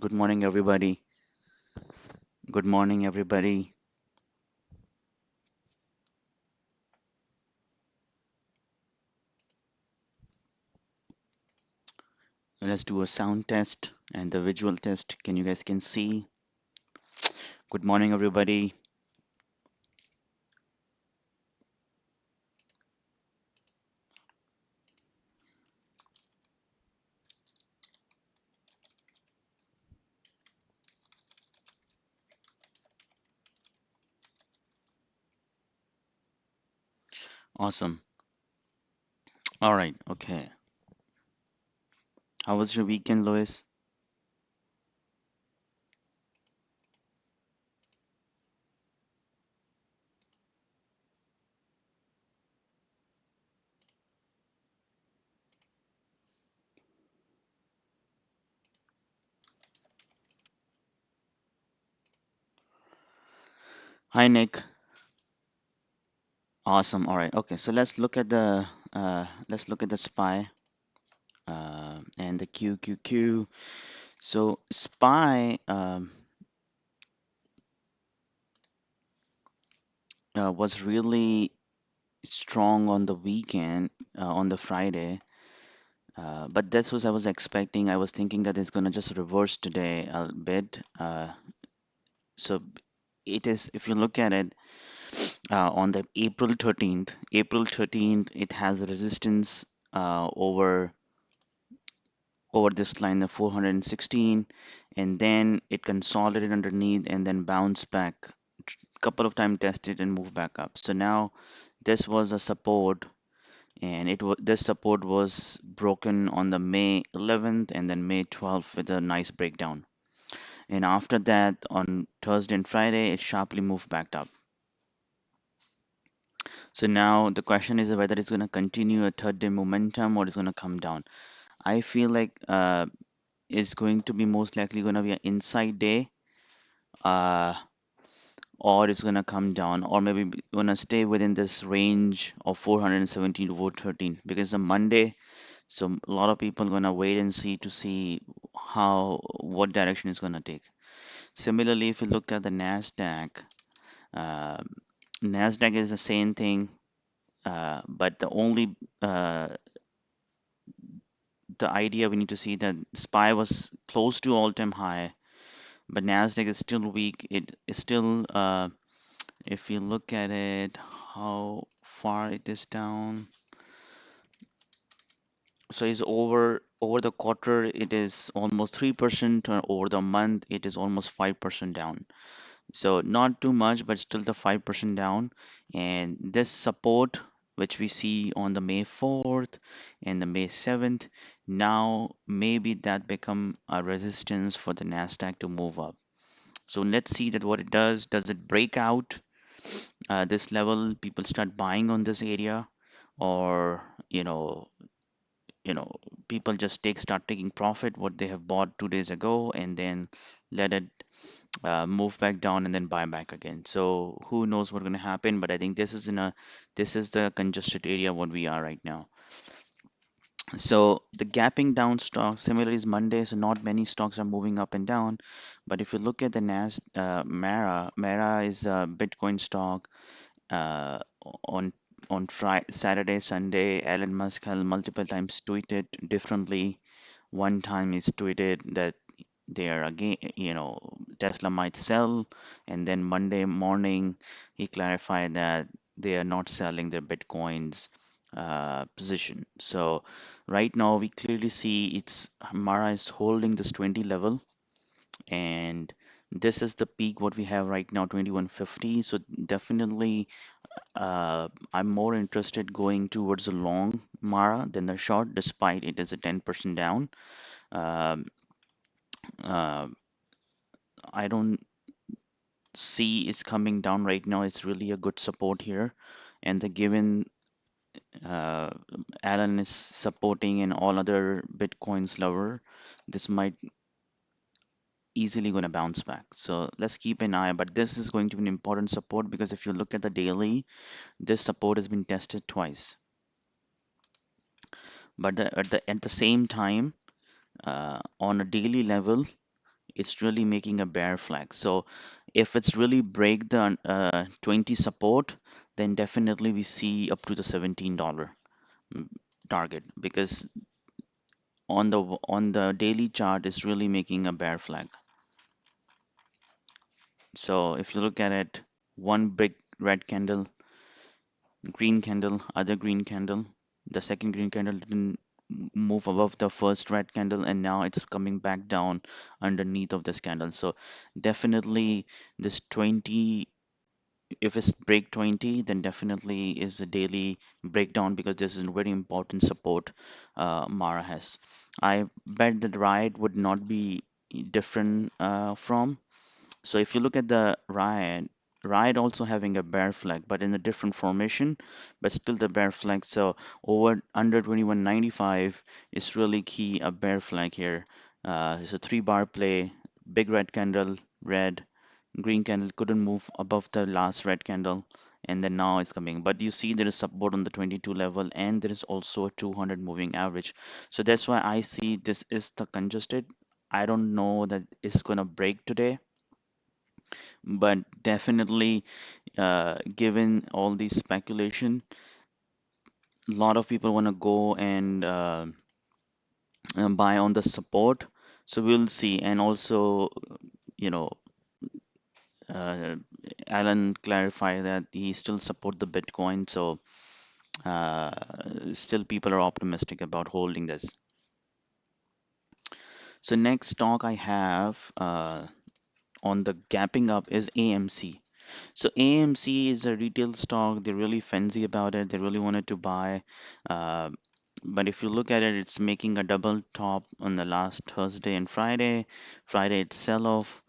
Good morning, everybody. Good morning, everybody. Let's do a sound test and the visual test. Can you guys can see? Good morning, everybody. Awesome. All right. Okay. How was your weekend, Lois? Hi, Nick. Awesome. All right. Okay. So let's look at the SPY and the QQQ. So SPY was really strong on the weekend, on the Friday. But that's what I was expecting. I was thinking that it's going to just reverse today a bit. So it is, if you look at it, on the April 13th, it has a resistance over this line of 416, and then it consolidated underneath and then bounced back. Couple of times tested and moved back up. So now this was a support, and this support was broken on the May 11th and then May 12th with a nice breakdown. And after that, on Thursday and Friday, it sharply moved back up. So now the question is whether it's going to continue a third day momentum or it's going to come down. I feel like it's going to be most likely going to be an inside day, uh, or it's going to come down, or maybe going to stay within this range of 417 to 413 because it's a Monday. So a lot of people going to wait and see to see what direction it's going to take. Similarly, if you look at the Nasdaq, uh, Nasdaq is the same thing, but uh, the idea we need to see that SPY was close to all-time high, but Nasdaq is still weak. It is still, if you look at it, how far it is down. So it's over the quarter, it is almost 3%, or over the month, it is almost 5% down. So not too much, but still the 5% down. And this support, which we see on the May 4th and the May 7th, now maybe that become a resistance for the Nasdaq to move up. So let's see that what it does. Does it break out this level? People start buying on this area, or you know, people just start taking profit what they have bought 2 days ago, and then let it move back down and then buy back again. So who knows what's going to happen? But I think this is the congested area what we are right now. So the gapping down stocks similarly is Monday, so not many stocks are moving up and down. But if you look at the Mara is a Bitcoin stock. Uh, on Saturday, Sunday, Elon Musk has multiple times tweeted differently. One time he's tweeted that they are again, Tesla might sell, and then Monday morning he clarified that they are not selling their Bitcoins position. So right now we clearly see it's Mara is holding this 20 level, and this is the peak what we have right now, 2150. So definitely I'm more interested going towards the long Mara than the short, despite it is a 10% down. Um, uh, I don't see it's coming down right now. It's really a good support here. And the given uh, Alan is supporting and all other Bitcoins lower, this might easily going to bounce back. So let's keep an eye. But this is going to be an important support because if you look at the daily, this support has been tested twice. But at the same time, on a daily level, it's really making a bear flag. So if it's really break the 20 support, then definitely we see up to the $17 mm, target, because on the daily chart is really making a bear flag. So if you look at it, one big red candle, green candle, other green candle, the second green candle didn't move above the first red candle, and now it's coming back down underneath of this candle. So definitely this 20, if it's break 20, then definitely is a daily breakdown, because this is a very important support Mara has. I bet that Riot would not be different from. So if you look at the Riot also having a bear flag, but in a different formation, but still the bear flag. So over under 21.95 is really key, a bear flag here. It's a 3 bar play, big red candle, red, green candle couldn't move above the last red candle, and then now it's coming. But you see there is support on the 22 level, and there is also a 200 moving average. So that's why I see this is the congested. I don't know that it's gonna break today, but definitely, given all these speculation, a lot of people want to go and buy on the support. So we'll see. And also, you know, uh, Alan clarified that he still support the Bitcoin. So uh, still people are optimistic about holding this. So next stock I have on the gapping up is AMC. So AMC is a retail stock. They're really fancy about it. They really wanted to buy. Uh, but if you look at it, it's making a double top on the last Thursday and Friday. Friday it's sell off.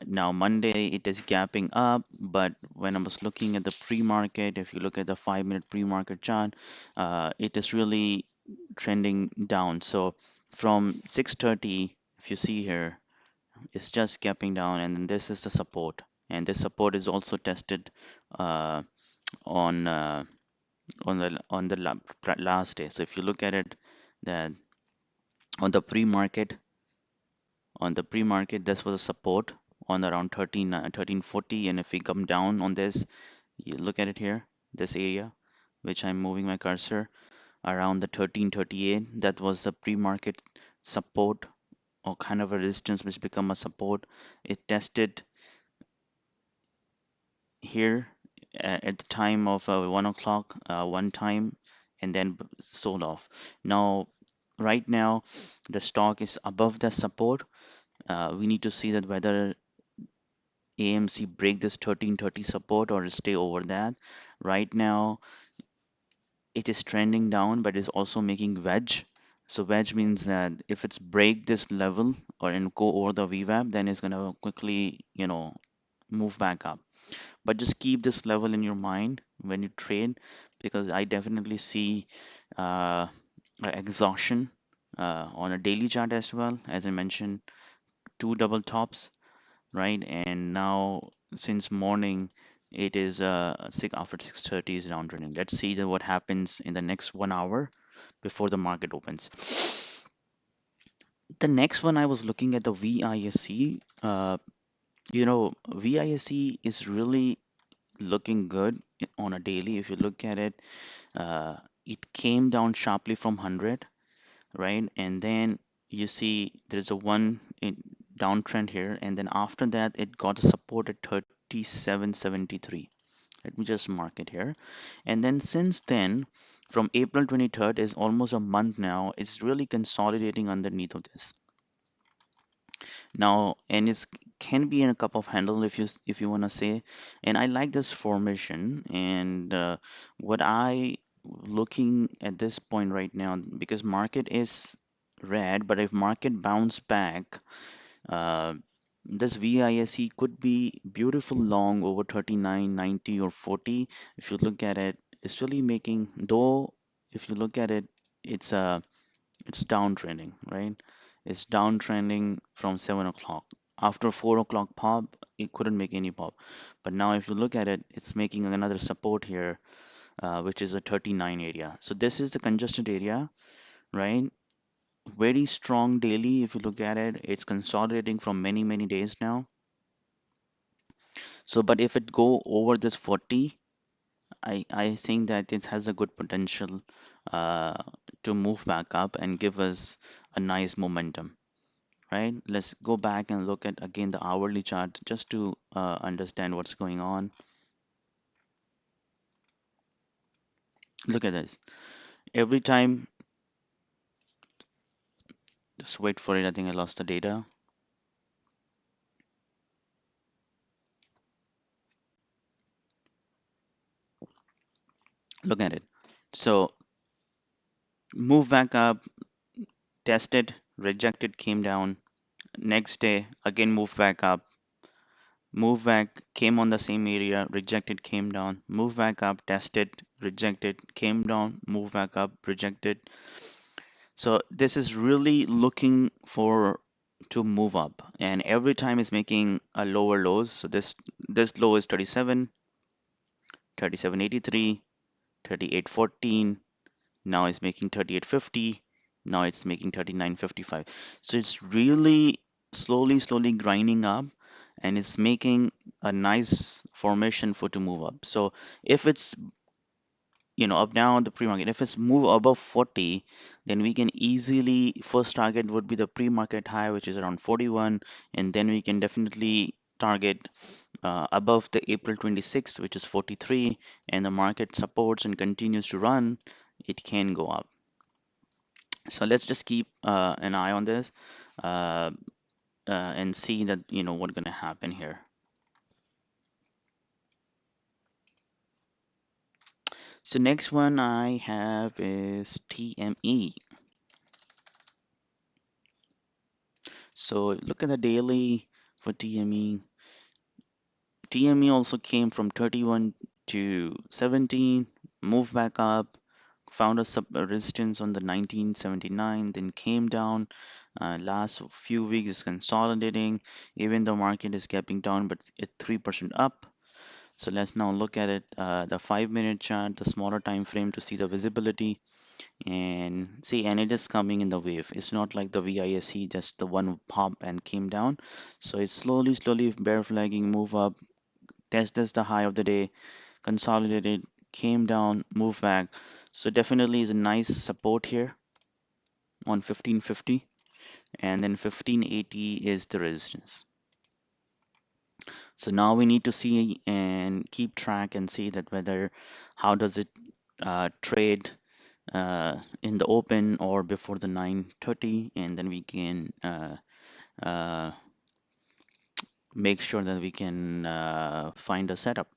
Now Monday it is gapping up. But when I was looking at the pre-market, if you look at the 5 minute pre-market chart, it is really trending down. So from 6:30, if you see here, it's just gapping down, and then this is the support, and this support is also tested uh, on last day. So if you look at it, that on the pre-market, this was a support on around 1340, and if we come down on this, you look at it here, this area, which I'm moving my cursor around the 1338, that was the pre-market support, or kind of a resistance which become a support. It tested here at the time of 1 o'clock, one time, and then sold off. Now, right now, the stock is above the support. We need to see that whether AMC break this 1330 support or stay over that. Right now, it is trending down, but it's also making wedge. So wedge means that if it's break this level or and go over the VWAP, then it's gonna quickly, move back up. But just keep this level in your mind when you trade, because I definitely see exhaustion on a daily chart as well. As I mentioned, two double tops, right? And now since morning, it is after 6:30 is down trending. Let's see what happens in the next 1 hour before the market opens. The next one, I was looking at the VISC. VISC is really looking good on a daily. If you look at it, it came down sharply from 100, right? And then you see there's a downtrend here, and then after that, it got a support at 3773. Let me just mark it here. And then since then, from April 23rd is almost a month now, it's really consolidating underneath of this. Now, and it's can be in a cup of handle if you want to say. And I like this formation. And what I looking at this point right now, because market is red, but if market bounce back, uh, this VISE could be beautiful long over 39, 90, or 40. If you look at it, it's really making, though if you look at it, it's it's downtrending, right? It's downtrending from 7 o'clock. After 4 o'clock pop, it couldn't make any pop. But now, if you look at it, it's making another support here, which is a 39 area. So this is the congested area, right? very strong daily. If you look at it, it's consolidating from many, many days now. So, but if it go over this 40, I think that it has a good potential uh, to move back up and give us a nice momentum, right? Let's go back and look at again the hourly chart just to understand what's going on. Look at this. Every time, just wait for it. I think I lost the data. Look at it. So move back up, tested, rejected, came down. Next day, again move back up, move back, came on the same area, rejected, came down, move back up, tested, rejected, came down, move back up, rejected. So this is really looking for to move up, and every time it's making a lower lows. So this low is 37, 37.83, 38.14. Now it's making 38.50. Now it's making 39.55. So it's really slowly grinding up, and it's making a nice formation for to move up. So if it's up now on the pre-market, if it's move above 40, then we can easily, first target would be the pre-market high, which is around 41, and then we can definitely target above the April 26, which is 43, and the market supports and continues to run, it can go up. So let's just keep an eye on this uh, and see that what's going to happen here. So next one I have is TME. So look at the daily for TME. TME also came from 31 to 17, moved back up, found a resistance on the 1979, then came down. Last few weeks is consolidating, even the market is gapping down, but it's 3% up. So let's now look at it, the 5-minute chart, the smaller time frame to see the visibility and see, and it is coming in the wave. It's not like the VISE, just the one pop and came down. So it's slowly bear flagging, move up, test this the high of the day, consolidated, came down, move back. So definitely is a nice support here on 1550, and then 1580 is the resistance. So now we need to see and keep track and see that whether how does it trade in the open or before the 9:30, and then we can uh, make sure that we can find a setup.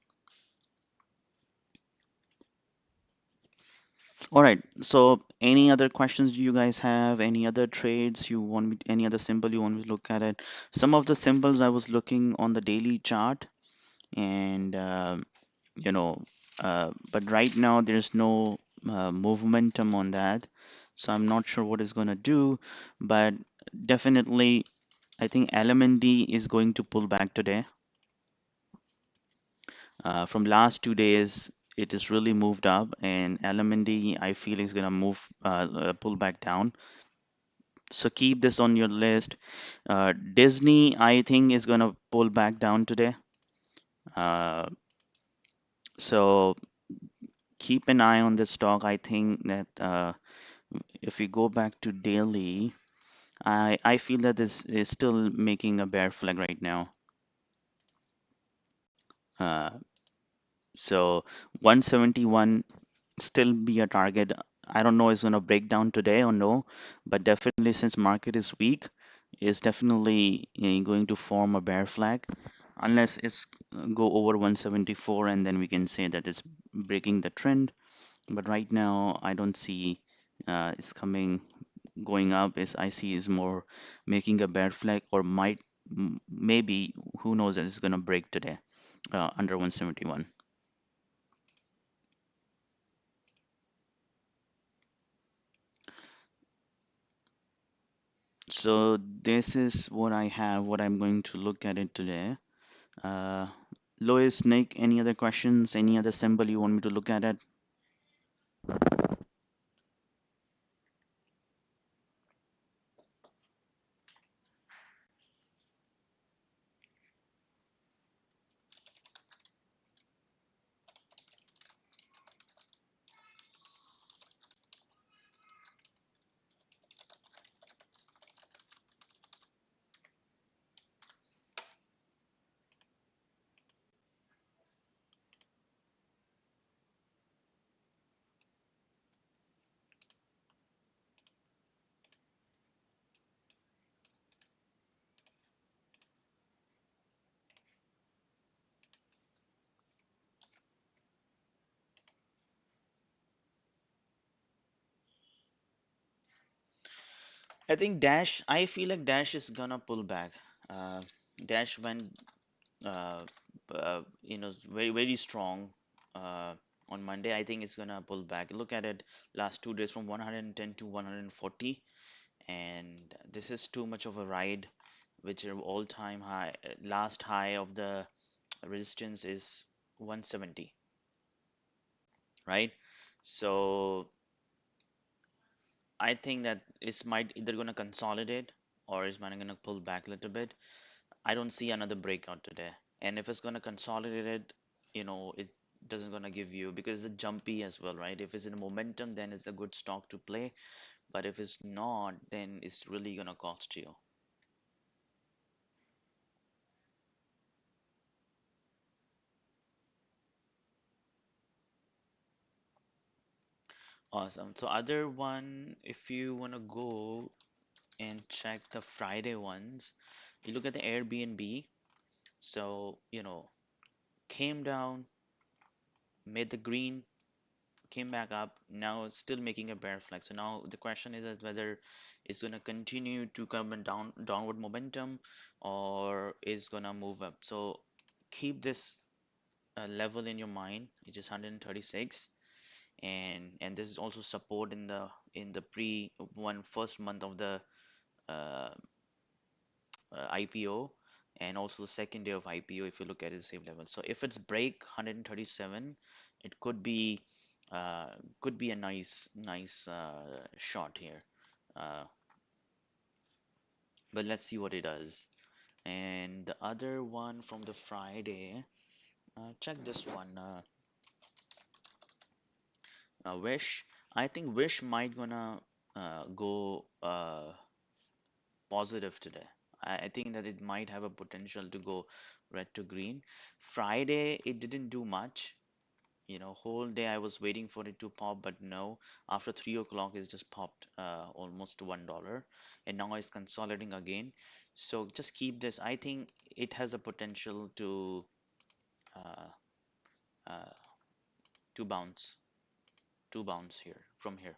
All right. So any other questions do you guys have? Any other trades you want me, any other symbol you want me to look at it? Some of the symbols I was looking on the daily chart, and you know, but right now there's no momentum on that, so I'm not sure what it's gonna do. But definitely, I think LMND is going to pull back today. From last 2 days, it has really moved up, and LMND I feel is gonna move pull back down. So keep this on your list. Disney I think is gonna pull back down today. Uh, so keep an eye on this stock. I think that if we go back to daily, I feel that this is still making a bear flag right now. Uh, so 171 still be a target. I don't know it's going to break down today or no, but definitely since market is weak, it's definitely going to form a bear flag unless it's go over 174, and then we can say that it's breaking the trend. But right now, I don't see it's coming going up. Is I see is more making a bear flag or might maybe who knows that it's going to break today under 171. So this is what I have, what I'm going to look at it today. Uh, Lois, Nick, any other questions? Any other symbol you want me to look at it? I think Dash, I feel like Dash is gonna pull back. Uh, Dash went, uh, very, very strong uh, on Monday. I think it's gonna pull back. Look at it, last 2 days from 110 to 140, and this is too much of a ride, which are all-time high. Last high of the resistance is 170, right? So I think that it's might either gonna consolidate or it's might gonna pull back a little bit. I don't see another breakout today. And if it's gonna consolidate it, it doesn't gonna give you because it's jumpy as well, right? If it's in momentum, then it's a good stock to play. But if it's not, then it's really gonna cost you. Awesome. So other one, if you wanna go and check the Friday ones, you look at the Airbnb. So, came down, made the green, came back up, now it's still making a bear flag. So now the question is that whether it's going to continue to come in downward momentum or is going to move up. So keep this level in your mind, which is 136, and this is also support in the pre one first month of the uh, IPO, and also the second day of IPO if you look at it same level. So if it's break 137, it uh, could be a nice shot here. Uh, but let's see what it does. And the other one from the Friday, check this one. Wish. I think Wish might gonna go positive today. I think that it might have a potential to go red to green. Friday, it didn't do much. Whole day I was waiting for it to pop, but no. After 3 o'clock, it just popped almost $1, and now it's consolidating again. So just keep this. I think it has a potential uh, uh, to bounce here from here.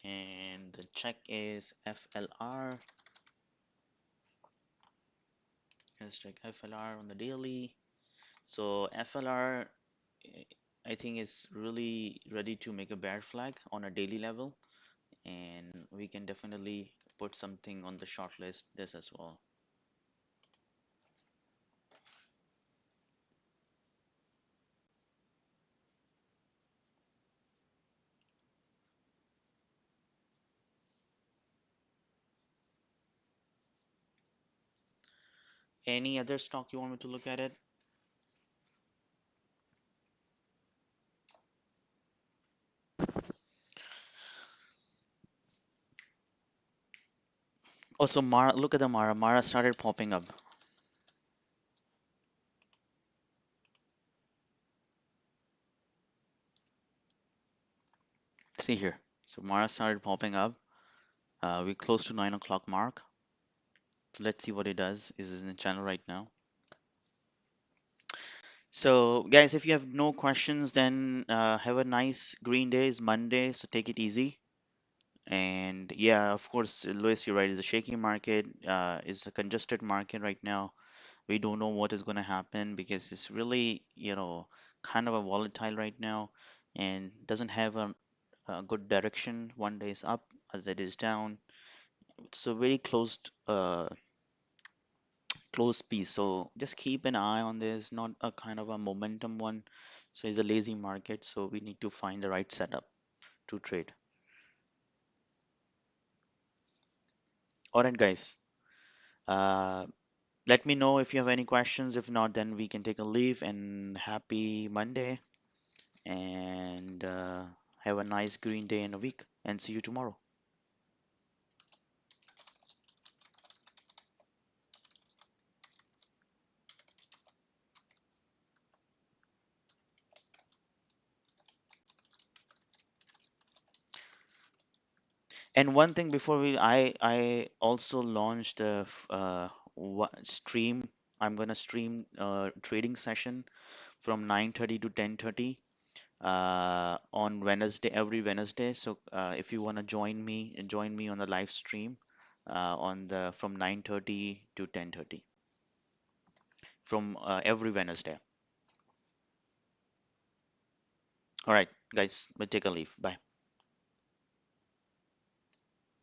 And the check is FLR. Let's check FLR on the daily. So FLR, I think is really ready to make a bear flag on a daily level, and we can definitely put something on the short list this as well. Any other stock you want me to look at it? Also, Mara, look at the Mara. Mara started popping up. See here. So Mara started popping up. We're close to 9 o'clock mark. So let's see what it does. Is in the channel right now. So guys, if you have no questions, then have a nice green day. It's Monday, so take it easy. And yeah, of course, Louis, you're right. It's a shaky market. It's a congested market right now. We don't know what is going to happen because it's really, kind of a volatile right now and doesn't have a good direction. One day is up, as it is down. It's a very closed piece. So just keep an eye on this, not a kind of a momentum one. So it's a lazy market. So we need to find the right setup to trade. All right, guys. Uh, Let me know if you have any questions. If not, then we can take a leave and happy Monday and have a nice green day in a week and see you tomorrow. And one thing before I also launched a stream. I'm gonna stream trading session from 9:30 to 10:30. on Wednesday, every Wednesday. So if you want to join me on the live stream on the from 9:30 to 10:30 from every Wednesday. All right, guys, we take a leave. Bye.